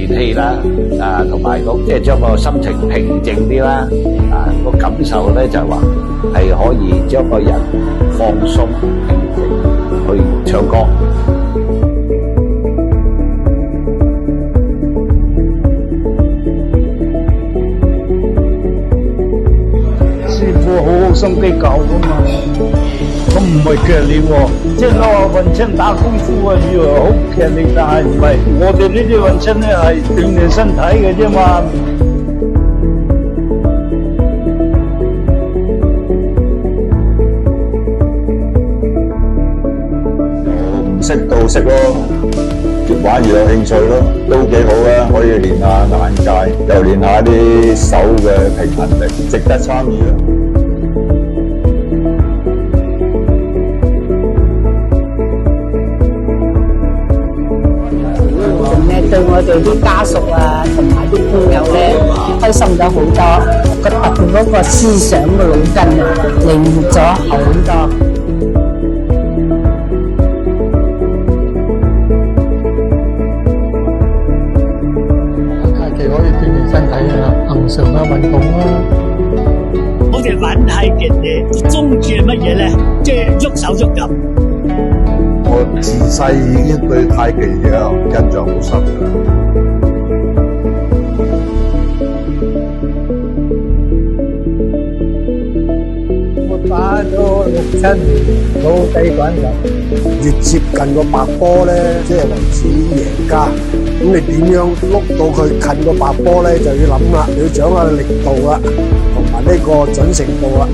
氣啦，同埋即係將個心情平靜啲啦，個感受咧就係話係可以將個人放鬆平靜去唱歌。師傅好心機教噶嘛，咁唔係劇烈喎，即係我話運青打功夫啊，以為好劇烈，但係唔係，我哋呢啲運青咧係鍛鍊身體嘅啫嘛。唔識到識咯，越玩越有興趣咯，都幾好啊！可以練下眼界，又練下啲手嘅平衡力，值得參與啊！對我哋啲家屬啊，同埋啲朋友咧，開心咗好多，個特別嗰個思想嘅腦筋啊，靈活咗好多。假期可以鍛鍊身體啊，恆常嘅運動啦。我哋玩太極嘅宗旨係乜嘢咧？即係喐手喐腳。我自細已經對太極有印象好深㗎。我打咗6、7年老底滾球，越接近個白波咧，即係為止贏家。咁你點樣碌到佢近個白波咧，就要諗啦，你要掌握力度啦，同埋呢個準程度啦。